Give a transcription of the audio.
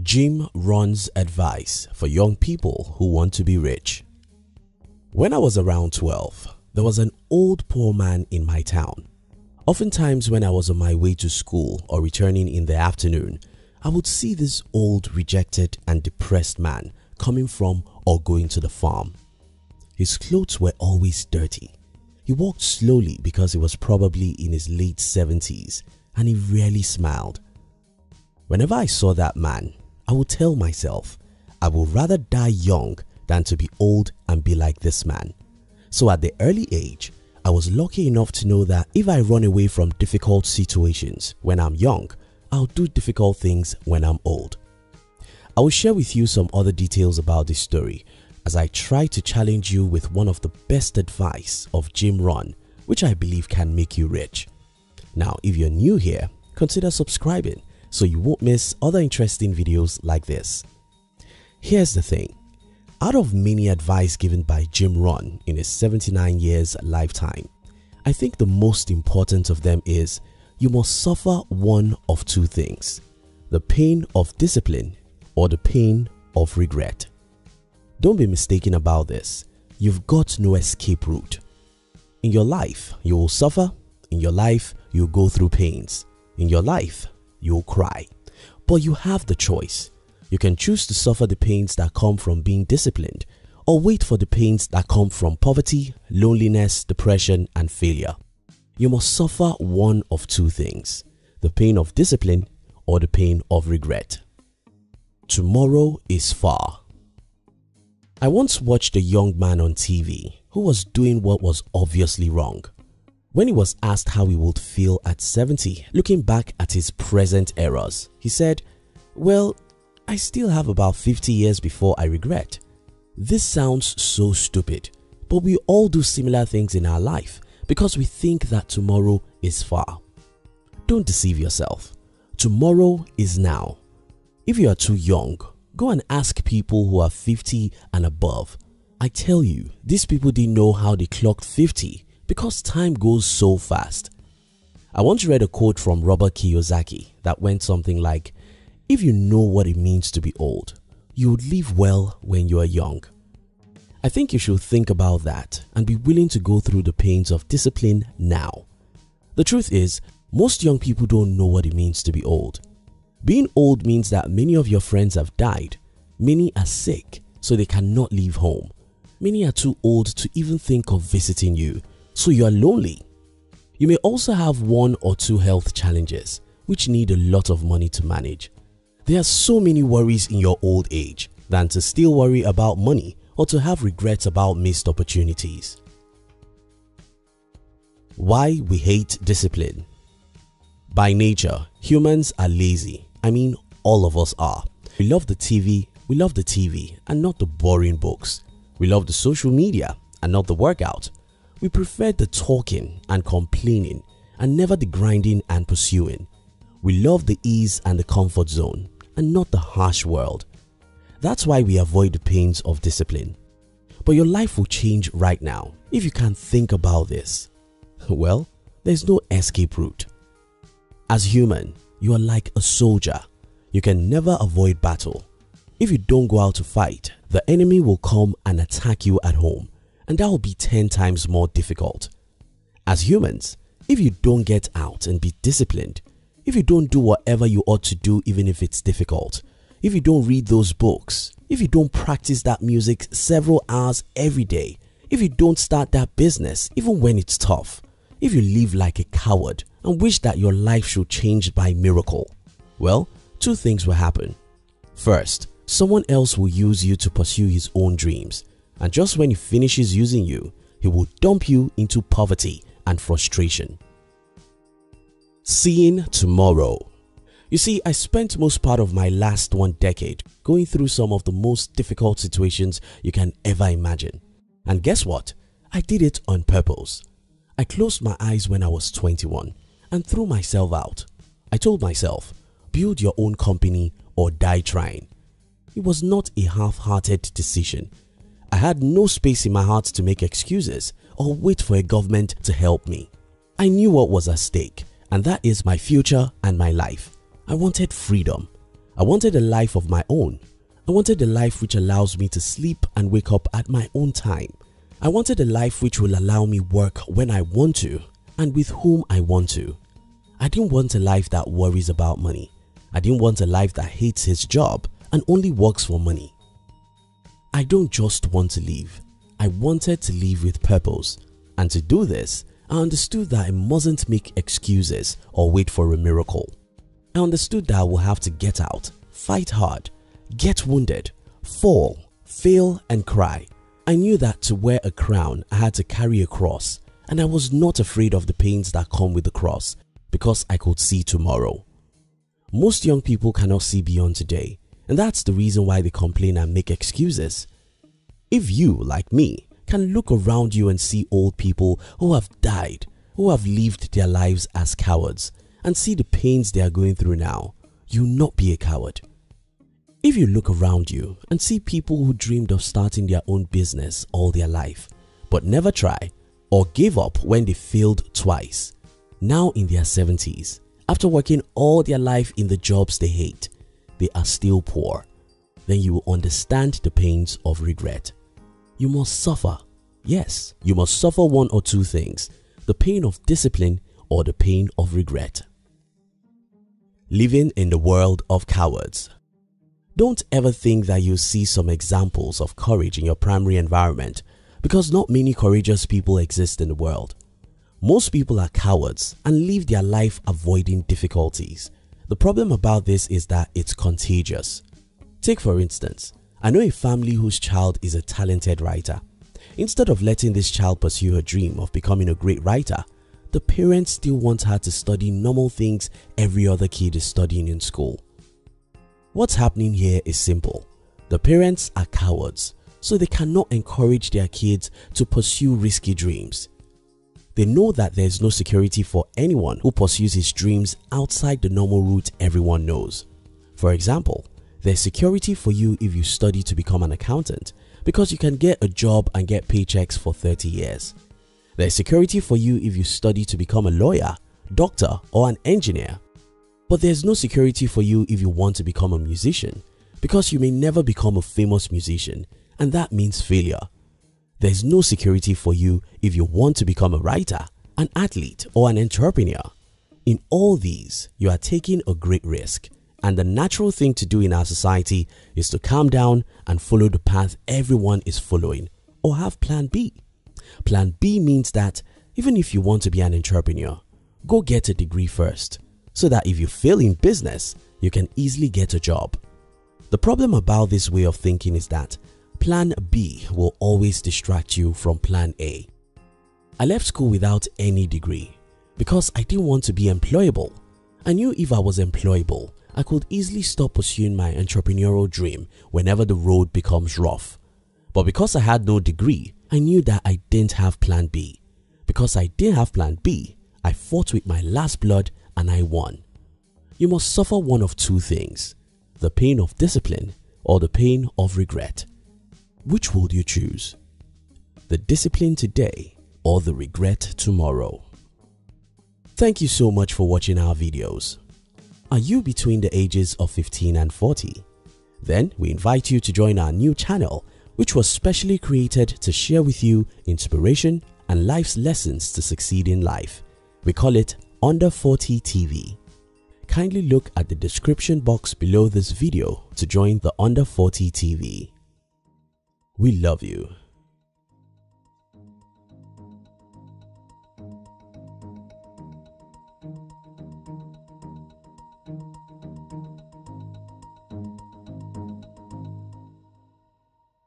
Jim Rohn's advice for young people who want to be rich. When I was around 12, there was an old poor man in my town. Oftentimes when I was on my way to school or returning in the afternoon, I would see this old, rejected and depressed man coming from or going to the farm. His clothes were always dirty. He walked slowly because he was probably in his late 70s and he rarely smiled. Whenever I saw that man, I would tell myself, I would rather die young than to be old and be like this man. So at the early age, I was lucky enough to know that if I run away from difficult situations when I'm young, I'll do difficult things when I'm old. I will share with you some other details about this story as I try to challenge you with one of the best advice of Jim Rohn, which I believe can make you rich. Now, if you're new here, consider subscribing so you won't miss other interesting videos like this. Here's the thing. Out of many advice given by Jim Rohn in his 79 years lifetime, I think the most important of them is you must suffer one of two things: the pain of discipline or the pain of regret. Don't be mistaken about this. You've got no escape route. In your life, you will suffer. In your life, you'll go through pains. In your life, you'll cry. But you have the choice. You can choose to suffer the pains that come from being disciplined, or wait for the pains that come from poverty, loneliness, depression, and failure. You must suffer one of two things: the pain of discipline or the pain of regret. Tomorrow is far. I once watched a young man on TV who was doing what was obviously wrong. When he was asked how he would feel at 70, looking back at his present errors, he said, "Well, I still have about 50 years before I regret." This sounds so stupid, but we all do similar things in our life because we think that tomorrow is far. Don't deceive yourself. Tomorrow is now. If you are too young, go and ask people who are 50 and above. I tell you, these people didn't know how they clocked 50 because time goes so fast. I once read a quote from Robert Kiyosaki that went something like, "If you know what it means to be old, you would live well when you are young." I think you should think about that and be willing to go through the pains of discipline now. The truth is, most young people don't know what it means to be old. Being old means that many of your friends have died, many are sick so they cannot leave home, many are too old to even think of visiting you, so you are lonely. You may also have one or two health challenges which need a lot of money to manage. There are so many worries in your old age than to still worry about money or to have regrets about missed opportunities. Why we hate discipline. By nature, humans are lazy. I mean, all of us are. We love the TV and not the boring books. We love the social media and not the workout. We prefer the talking and complaining and never the grinding and pursuing. We love the ease and the comfort zone and not the harsh world. That's why we avoid the pains of discipline. But your life will change right now if you can think about this. Well, there's no escape route. As human, you are like a soldier. You can never avoid battle. If you don't go out to fight, the enemy will come and attack you at home, and that will be 10 times more difficult. As humans, if you don't get out and be disciplined, if you don't do whatever you ought to do even if it's difficult, if you don't read those books, if you don't practice that music several hours every day, if you don't start that business even when it's tough, if you live like a coward and wish that your life should change by miracle, well, two things will happen. First, someone else will use you to pursue his own dreams, and just when he finishes using you, he will dump you into poverty and frustration. Seeing tomorrow. You see, I spent most part of my last 1 decade going through some of the most difficult situations you can ever imagine. And guess what? I did it on purpose. I closed my eyes when I was 21 and threw myself out. I told myself, build your own company or die trying. It was not a half-hearted decision. I had no space in my heart to make excuses or wait for a government to help me. I knew what was at stake, and that is my future and my life. I wanted freedom. I wanted a life of my own. I wanted a life which allows me to sleep and wake up at my own time. I wanted a life which will allow me work when I want to and with whom I want to. I didn't want a life that worries about money. I didn't want a life that hates his job and only works for money. I don't just want to live. I wanted to live with purpose. And to do this, I understood that I mustn't make excuses or wait for a miracle. I understood that I will have to get out, fight hard, get wounded, fall, fail and cry. I knew that to wear a crown, I had to carry a cross, and I was not afraid of the pains that come with the cross because I could see tomorrow. Most young people cannot see beyond today, and that's the reason why they complain and make excuses. If you, like me, can look around you and see old people who have died, who have lived their lives as cowards, and see the pains they are going through now, you will not be a coward. If you look around you and see people who dreamed of starting their own business all their life, but never tried or gave up when they failed twice, now in their 70s, after working all their life in the jobs they hate, they are still poor, then you will understand the pains of regret. You must suffer. Yes, you must suffer one or two things, the pain of discipline or the pain of regret. Living in the world of cowards. Don't ever think that you'll see some examples of courage in your primary environment, because not many courageous people exist in the world. Most people are cowards and live their life avoiding difficulties. The problem about this is that it's contagious. Take for instance, I know a family whose child is a talented writer. Instead of letting this child pursue her dream of becoming a great writer, the parents still want her to study normal things every other kid is studying in school. What's happening here is simple. The parents are cowards, so they cannot encourage their kids to pursue risky dreams. They know that there is no security for anyone who pursues his dreams outside the normal route everyone knows. For example, there's security for you if you study to become an accountant, because you can get a job and get paychecks for 30 years. There's security for you if you study to become a lawyer, doctor or an engineer. But there's no security for you if you want to become a musician, because you may never become a famous musician, and that means failure. There's no security for you if you want to become a writer, an athlete or an entrepreneur. In all these, you are taking a great risk, and the natural thing to do in our society is to calm down and follow the path everyone is following, or have plan B. Plan B means that even if you want to be an entrepreneur, go get a degree first, so that if you fail in business, you can easily get a job. The problem about this way of thinking is that plan B will always distract you from plan A. I left school without any degree because I didn't want to be employable. I knew if I was employable, I could easily stop pursuing my entrepreneurial dream whenever the road becomes rough. But because I had no degree, I knew that I didn't have plan B. Because I didn't have plan B, I fought with my last blood and I won. You must suffer one of two things, the pain of discipline or the pain of regret. Which would you choose? The discipline today or the regret tomorrow? Thank you so much for watching our videos. Are you between the ages of 15 and 40? Then we invite you to join our new channel, which was specially created to share with you inspiration and life's lessons to succeed in life. We call it Under 40 TV. Kindly look at the description box below this video to join the Under 40 TV. We love you.